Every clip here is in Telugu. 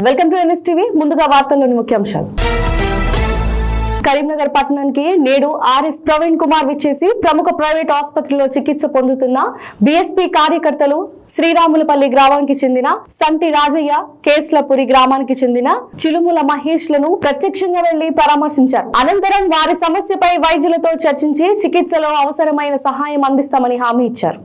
Welcome to NSTV. ముందుగా వార్తల్లోని ముఖ్యాంశాలు. కరీంనగర్ పట్టణానికి నేడు ఆర్ఎస్ ప్రవీణ్ కుమార్ విచ్చేసి ప్రముఖ ప్రైవేట్ ఆసుపత్రిలో చికిత్స పొందుతున్న బీఎస్పీ కార్యకర్తలు శ్రీరాములపల్లి గ్రామానికి చెందిన సంటి రాజయ్య, కేస్లపురి గ్రామానికి చెందిన చిలుముల మహేష్ లను ప్రత్యక్షంగా వెళ్లి పరామర్శించారు. అనంతరం వారి సమస్యపై వైద్యులతో చర్చించి చికిత్సలో అవసరమైన సహాయం అందిస్తామని హామీ ఇచ్చారు.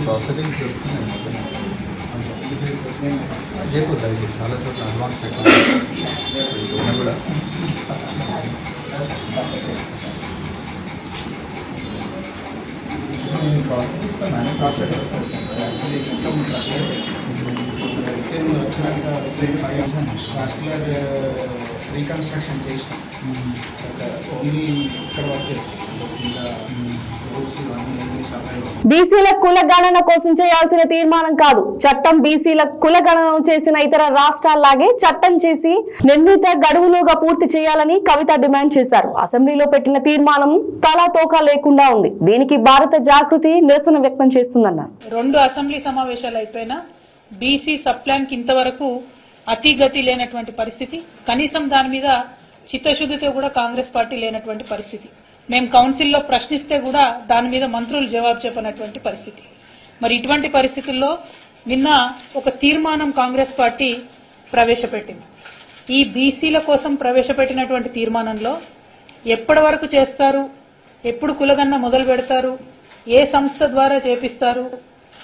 ప్రాసెసింగ్ జైపూర్ చాలా చోట్ల అడ్వాన్స్ టెక్నాలజీ కూడా నేను ప్రాసెస్ ఇస్తాను. ప్రాసెస్ యాక్చువల్లీ వచ్చినాక వాస్కులర్ రీకన్స్ట్రక్షన్ చేసినాం. ఓన్లీ ఇక్కడ వరకు బీసీల కుల గణన కోసం చేయాల్సిన తీర్మానం కాదు చట్టం. బీసీల కుల గణన చేసిన ఇతర రాష్ట్రాల్లాగే చట్టం చేసి నిర్ణీత గడువులోగా పూర్తి చేయాలని కవిత డిమాండ్ చేశారు. అసెంబ్లీలో పెట్టిన తీర్మానం తలాతోకా లేకుండా ఉంది. దీనికి భారత జాగృతి నిరసన వ్యక్తం చేస్తుందన్నారు. 2 అసెంబ్లీ సమావేశాలు అయిపోయినా బీసీ సబ్ ప్లాన్ కి ఇంతవరకు అతిగతి లేనటువంటి పరిస్థితి. కనీసం దాని మీద చిత్తశుద్ధితో కూడా కాంగ్రెస్ పార్టీ లేనటువంటి పరిస్థితి. మేము కౌన్సిల్లో ప్రశ్నిస్తే కూడా దాని మీద మంత్రులు జవాబు చెప్పనటువంటి పరిస్థితి. మరి ఇటువంటి పరిస్థితుల్లో నిన్న ఒక తీర్మానం కాంగ్రెస్ పార్టీ ప్రవేశపెట్టింది. ఈ బీసీల కోసం ప్రవేశపెట్టినటువంటి తీర్మానంలో ఎప్పటి వరకు చేస్తారు, ఎప్పుడు కులగన్న మొదలు పెడతారు, ఏ సంస్థ ద్వారా చేపిస్తారు,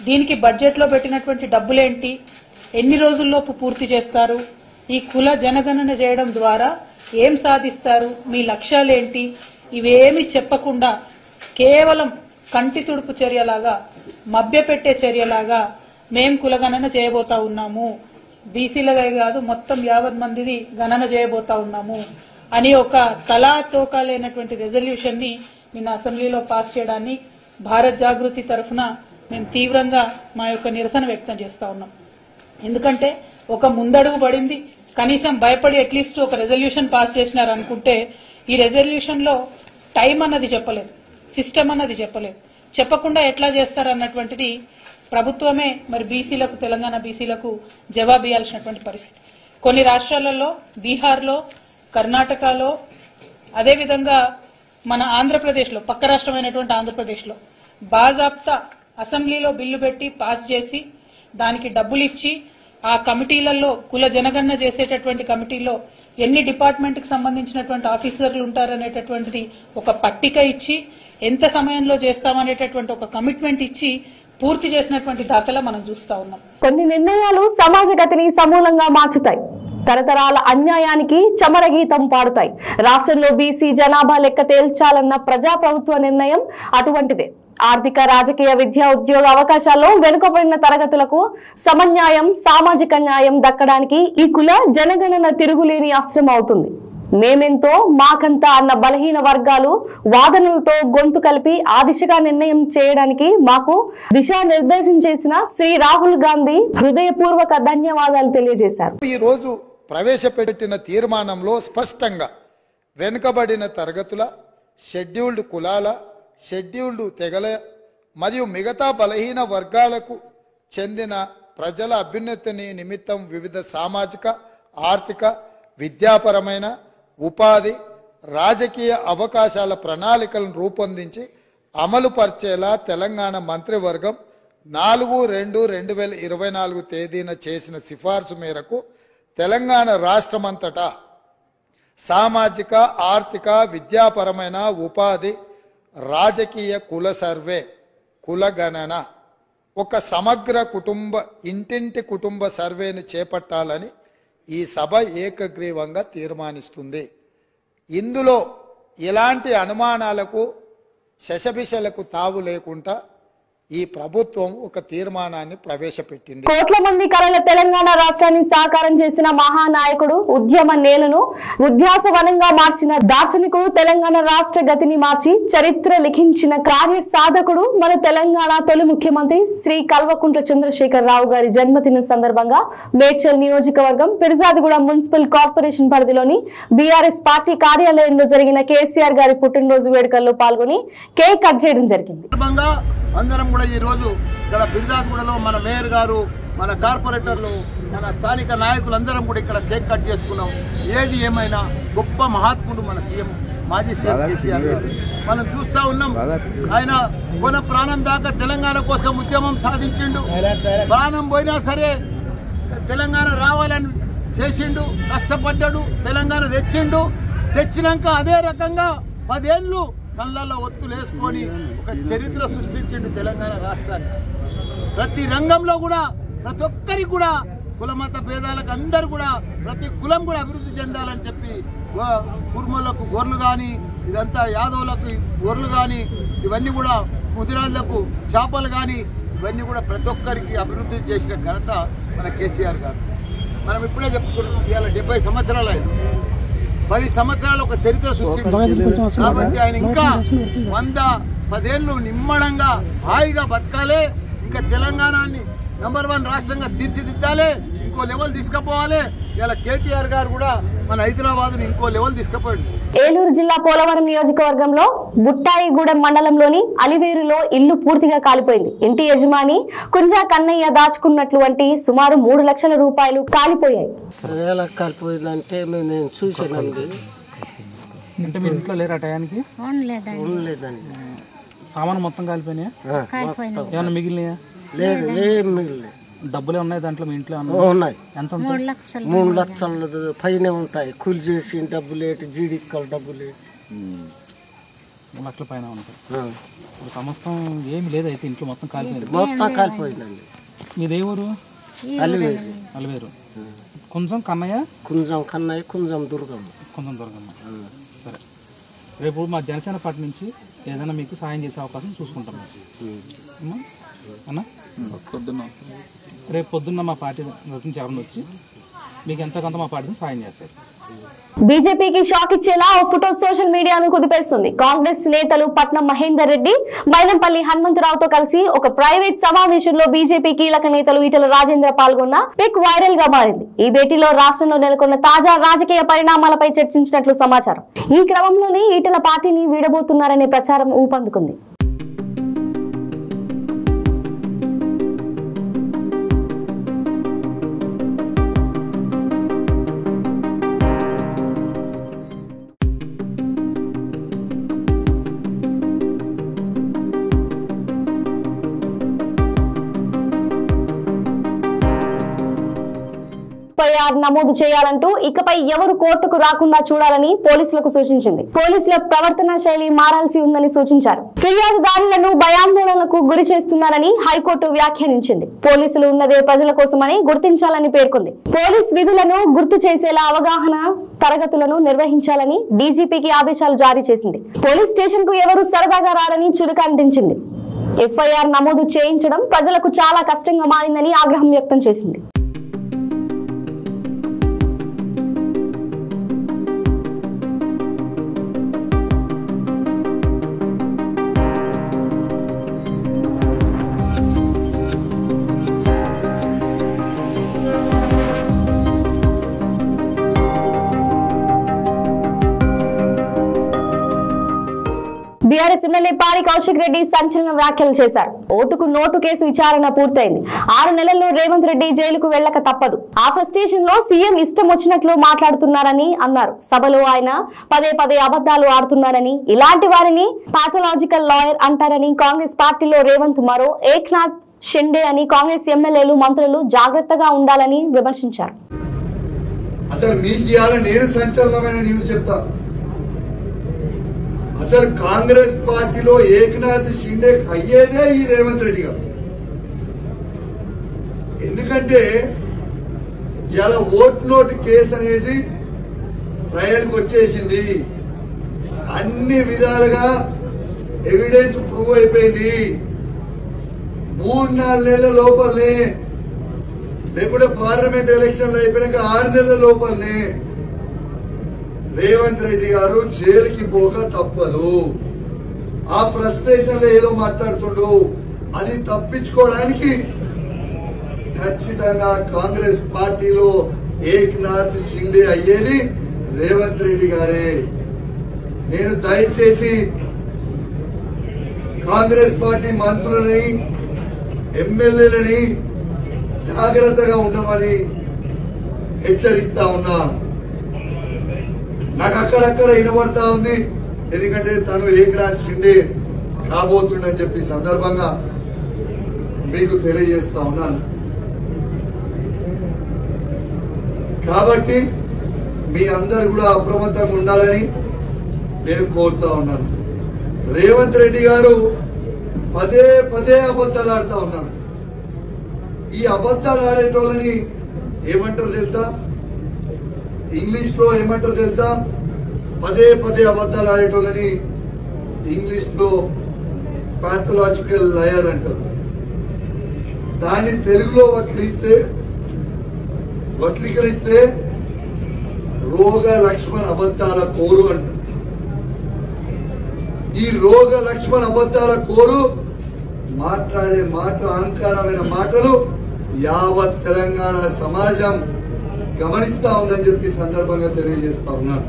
దీనికి బడ్జెట్లో పెట్టినటువంటి డబ్బులేంటి, ఎన్ని రోజుల్లోపు పూర్తి చేస్తారు, ఈ కుల జనగణన చేయడం ద్వారా ఏం సాధిస్తారు, మీ లక్ష్యాలేంటి, ఇవేమి చెప్పకుండా కేవలం కంటి తుడుపు చర్యలాగా, మభ్యపెట్టే చర్యలాగా మేం కులగణన చేయబోతా ఉన్నాము, బీసీలదే కాదు మొత్తం 50 మందిది గణన చేయబోతా ఉన్నాము అని ఒక తలాతోకా లేనటువంటి రెజల్యూషన్ ని నిన్న అసెంబ్లీలో పాస్ చేయడాన్ని భారత్ జాగృతి తరఫున మేము తీవ్రంగా మా యొక్క నిరసన వ్యక్తం చేస్తా ఉన్నాం. ఎందుకంటే ఒక ముందడుగు పడింది, కనీసం భయపడి అట్లీస్ట్ ఒక రెజల్యూషన్ పాస్ చేసినారు అనుకుంటే ఈ రెజల్యూషన్ లో టైం అన్నది చెప్పలేదు, సిస్టమ్ అన్నది చెప్పలేదు. చెప్పకుండా ఎట్లా చేస్తారన్నటువంటిది ప్రభుత్వమే మరి బీసీలకు, తెలంగాణ బీసీలకు జవాబు ఇవ్వాల్సినటువంటి పరిస్థితి. కొన్ని రాష్ట్రాలలో, బీహార్లో, కర్ణాటకలో, అదేవిధంగా మన ఆంధ్రప్రదేశ్లో, పక్క రాష్ట్రమైనటువంటి ఆంధ్రప్రదేశ్లో బాజాప్తా అసెంబ్లీలో బిల్లు పెట్టి పాస్ చేసి దానికి డబ్బులు ఇచ్చి ఆ కమిటీలలో కుల జనగణన చేసేటటువంటి కమిటీలో ఎన్ని డిపార్ట్మెంట్ కి సంబంధించినటువంటి ఆఫీసర్లు ఉంటారనేటటువంటిది ఒక పట్టిక ఇచ్చి ఎంత సమయంలో చేస్తామనేటటువంటి ఒక కమిట్మెంట్ ఇచ్చి పూర్తి చేసినటువంటి దాఖలా మనం చూస్తా ఉన్నాం. కొన్ని నిర్ణయాలు సమాజ గతిని సమూలంగా మార్చుతాయి, తరతరాల అన్యాయానికి చమరగీతం పాడుతాయి. రాష్ట్రంలో బీసీ జనాభా లెక్క తేల్చాలన్న ప్రజాప్రభుత్వ నిర్ణయం అటువంటిదే. ఆర్థిక, రాజకీయ, విద్యా, ఉద్యోగ అవకాశాల్లో వెనుకబడిన తరగతులకు సమన్యాయం, సామాజిక న్యాయం దక్కడానికి ఈ కుల జనగణన తిరుగులేని అస్త్రం అవుతుంది. మేమెంతో మాకంతా అన్న బలహీన వర్గాలు వాదనలతో గొంతు కలిపి ఆ దిశగా నిర్ణయం చేయడానికి మాకు దిశానిర్దేశం చేసిన శ్రీ రాహుల్ గాంధీ హృదయపూర్వక ధన్యవాదాలు తెలియజేశారు. ఈ రోజు ప్రవేశపెట్టిన తీర్మానంలో స్పష్టంగా వెనుకబడిన తరగతుల, షెడ్యూల్డ్ కులాల, షెడ్యూల్డ్ తెగల మరియు మిగతా బలహీన వర్గాలకు చెందిన ప్రజల అభ్యున్నతిని నిమిత్తం వివిధ సామాజిక, ఆర్థిక, విద్యాపరమైన, ఉపాధి, రాజకీయ అవకాశాల ప్రణాళికలను రూపొందించి అమలు పరిచేలా తెలంగాణ మంత్రివర్గం 4/2/2024 తేదీన చేసిన సిఫార్సు మేరకు తెలంగాణ రాష్ట్రమంతటా సామాజిక, ఆర్థిక, విద్యాపరమైన, ఉపాధి, రాజకీయ కుల సర్వే, కుల గణన ఒక సమగ్ర ఇంటింటి కుటుంబ సర్వేను చేపట్టాలని ఈ సభ ఏకగ్రీవంగా తీర్మానిస్తుంది. ఇందులో ఎలాంటి అనుమానాలకు శశబిశలకు తావు లేకుండా ఈ ప్రభుత్వం ఒక తీర్మానాన్ని ప్రవేశపెట్టింది. కోట్ల మంది కలల తెలంగాణ రాష్ట్రాన్ని సాకారం చేసిన మహానాయకుడు, ఉద్యమ నేలను ఉద్యాసవనంగా మార్చిన దార్శనికుడు, తెలంగాణ రాష్ట్ర గతిని మార్చి చరిత్ర లిఖించిన కార్య సాధకుడు, మన తెలంగాణ తొలి ముఖ్యమంత్రి శ్రీ కల్వకుంట్ల చంద్రశేఖర్ రావు గారి జన్మదిన సందర్భంగా మేడ్చల్ నియోజకవర్గం పిర్జాదిగూడ మున్సిపల్ కార్పొరేషన్ పరిధిలోని బీఆర్ఎస్ పార్టీ కార్యాలయంలో జరిగిన కేసీఆర్ గారి పుట్టినరోజు వేడుకల్లో పాల్గొని కేక్ కట్ చేయడం జరిగింది. అందరం కూడా ఈ రోజు ఇక్కడ బిర్దాగూడలో మన మేయర్ గారు, మన కార్పొరేటర్లు, మన స్థానిక నాయకులందరం కూడా ఇక్కడ కేక్ కట్ చేసుకున్నాం. ఏది ఏమైనా గొప్ప మహాత్ముడు మన సీఎం, మాజీ సీఎం కేసీఆర్ గారు. మనం చూస్తా ఉన్నాం, ఆయన కొన ప్రాణం దాకా తెలంగాణ కోసం ఉద్యమం సాధించిండు. ప్రాణం పోయినా సరే తెలంగాణ రావాలని చేసిండు, కష్టపడ్డాడు, తెలంగాణ తెచ్చిండు. తెచ్చినాక అదే రకంగా 10 ఏళ్ళు కళ్ళల్లో ఒత్తులు వేసుకొని ఒక చరిత్ర సృష్టించిండు తెలంగాణ రాష్ట్రాన్ని. ప్రతి రంగంలో కూడా ప్రతి ఒక్కరికి కూడా కులమత భేదాలకు అందరు కూడా ప్రతి కులం కూడా అభివృద్ధి చెందాలని చెప్పి కుర్మలకు గొర్రెలు కానీ, ఇదంతా యాదవులకు గొర్రెలు కానీ, ఇవన్నీ కూడా ముదిరాజులకు చేపలు కానీ, ఇవన్నీ కూడా ప్రతి ఒక్కరికి అభివృద్ధి చేసిన ఘనత మన కేసీఆర్ గారు. మనం ఇప్పుడే చెప్పుకుంటున్నాం, ఇవాళ 70 సంవత్సరాలు ఆయన 10 సంవత్సరాలు ఒక చరిత్ర సృష్టించారు. కాబట్టి ఆయన ఇంకా 110 ఏళ్ళు నిమ్మడంగా హాయిగా బతకాలి. ఇంకా తెలంగాణని నంబర్ 1 రాష్ట్రంగా తీర్చిదిద్దాలి, ఇంకో లెవెల్ తీసుకుపోవాలి. ఇలా కేటీఆర్ గారు కూడా మన హైదరాబాద్ని ఇంకో లెవెల్ తీసుకుపోయాడు. ఏలూరు జిల్లా పోలవరం నియోజకవర్గంలో బుట్టాయిగూడెం మండలంలోని అలివేరులో ఇల్లు పూర్తిగా కాలిపోయింది. ఇంటి యజమాని కుంజా కన్నయ్య దాచుకున్నట్లు వంటి సుమారు 3 లక్షల రూపాయలు కాలిపోయాయి. కాలిపోయిందంటే నేను చూసానండి. అంటే మీ ఇంట్లో లేరా టయానికి? ఉండలేదండి. సామాను మొత్తం కాలిపోయినాయా? ఏమన్నా మిగిలినాయా? లేదు, ఏం మిగిలినాయి. డబ్బులే ఉన్నాయి దాంట్లో మీ ఇంట్లో? ఉన్నాయి. ఎంత? 3 లక్షల పైన ఉంటాయి. కూలి చేసి డబ్బులు ఏంటి, జీడిక్కలు డబ్బులు 3 లక్షల పైన ఉంటాయి. సమస్తం ఏమి లేదు అయితే ఇంట్లో మొత్తం కాలిపోయింది. మొత్తం కాలిపోయిందండి. మీదే ఊరు? అలివేరు. కొంచెం కన్నయ్య, కొంచెం దుర్గమ్మ. సరే, రేపు మా జనసేన పార్టీ నుంచి ఏదైనా మీకు సాయం చేసే అవకాశం చూసుకుంటాం అన్నా. రేపు పొద్దున్న మా పార్టీ నుంచి ఎవరిని వచ్చి మీకు ఎంతకంత మా పార్టీని సాయం చేస్తారు. బీజేపీకి షాక్ ఇచ్చేలా ఓ ఫోటో సోషల్ మీడియాను కుదిపేస్తుంది. కాంగ్రెస్ నేతలు పట్నం మహేందర్ రెడ్డి, మైనంపల్లి హనుమంతరావుతో కలిసి ఒక ప్రైవేట్ సమావేశంలో బీజేపీ కీలక నేతలు ఈటల రాజేంద్ర పాల్గొన్న పిక్ వైరల్ గా మారింది. ఈ భేటీలో రాష్ట్రంలో నెలకొన్న తాజా రాజకీయ పరిణామాలపై చర్చించినట్లు సమాచారం. ఈ క్రమంలోనే ఈటల పార్టీని వీడబోతున్నారనే ప్రచారం ఊపందుకుంది. నమోదు చేయాలంటూ ఇకపై ఎవరు కోర్టుకు రాకుండా చూడాలని పోలీసులకు సూచించింది. పోలీసుల ప్రవర్తన శైలి మారాల్సి ఉందని సూచించారు. ఫిర్యాదుదారులను భయాందోళనలకు గురి చేస్తున్నారని హైకోర్టు వ్యాఖ్యానించింది. పోలీసులు ఉన్నదే ప్రజల కోసమని గుర్తించాలని పేర్కొంది. పోలీస్ విధులను గుర్తు చేసేలా అవగాహన తరగతులను నిర్వహించాలని డీజీపీకి ఆదేశాలు జారీ చేసింది. పోలీస్ స్టేషన్ కు ఎవరు సరదాగా రారని చురుకంటించింది. ఎఫ్ఐఆర్ నమోదు చేయించడం ప్రజలకు చాలా కష్టంగా మారిందని ఆగ్రహం వ్యక్తం చేసింది. బీఆర్ఎస్ ఎమ్మెల్యే పాడి కౌశిక్ రెడ్డి సంచలన వ్యాఖ్యలు చేశారు. ఓటుకు నోటు కేసు విచారణ పూర్తయింది. 6 నెలల్లో రేవంత్ రెడ్డి జైలుకు వెళ్లక తప్పదు. ఆ ఫ్రస్ట్రేషన్ లో సీఎం ఇష్టం వచ్చినట్లు మాట్లాడుతున్నారని అన్నారు. సభలో ఆయన పదే అబద్దాలు ఆడుతున్నారని, ఇలాంటి వారిని పాథలాజికల్ లాయర్ అంటారని, కాంగ్రెస్ పార్టీలో రేవంత్ మరో ఏక్నాథ్ షిండే అని కాంగ్రెస్ ఎమ్మెల్యేలు, మంత్రులు జాగ్రత్తగా ఉండాలని విమర్శించారు. అసలు మీకు ఇవాళ నేను సంచలనమైన న్యూస్ చెప్తా. అసలు కాంగ్రెస్ పార్టీలో ఏక్నాథ్ షిండే అయ్యేదే ఈ రేవంత్ రెడ్డి గారు. ఎందుకంటే ఇలా ఓట్ నోట్ కేసు అనేది ట్రయల్కి వచ్చేసింది. అన్ని విధాలుగా ఎవిడెన్స్ ప్రూవ్ అయిపోయింది. 3-4 నెలల లోపలనే, లేకుంటే పార్లమెంట్ ఎలక్షన్లు అయిపోయినాక 6 నెలల లోపలనే రేవంత్ రెడ్డి గారు జైలుకి పోక తప్పదు. ఆ ఫ్రస్ట్రేషన్ లో ఏదో మాట్లాడుతుండు, అది తప్పించుకోవడానికి ఖచ్చితంగా కాంగ్రెస్ పార్టీలో ఏక్నాథ్ షిండే అయ్యేది రేవంత్ రెడ్డి గారే. నేను దయచేసి కాంగ్రెస్ పార్టీ మంత్రులని, ఎమ్మెల్యేలని జాగ్రత్తగా ఉండమని హెచ్చరిస్తా ఉన్నా. నాకు అక్కడక్కడ వినబడతా ఉంది, ఎందుకంటే తను ఏక్నాథ్ షిండే కాబోతుండని చెప్పి సందర్భంగా మీకు తెలియజేస్తా ఉన్నాను. కాబట్టి మీ అందరు కూడా అప్రమత్తంగా ఉండాలని నేను కోరుతా ఉన్నాను. రేవంత్ రెడ్డి గారు పదే పదే అబద్ధాలు ఆడుతా ఉన్నారు. ఈ అబద్ధాలు ఆడేటోళ్ళని ఏమంటారు తెలుసా? ఇంగ్లీష్ లో ఏమంటారు తెలుసా? పదే పదే అబద్ధాలు ఆడేటోళ్ళని ఇంగ్లీష్ లో పాథలాజికల్ లయర్ అంటారు. దాన్ని తెలుగులో వక్రీకరిస్తే రోగ లక్ష్మణ్ అబద్ధాల కోరు అంటారు. ఈ రోగ లక్ష్మణ్ అబద్ధాల కోరు మాట్లాడే అహంకారమైన మాటలు యావత్ తెలంగాణ సమాజం గమనిస్తా ఉందని చెప్పి సందర్భంగా తెలియజేస్తా ఉన్నాను.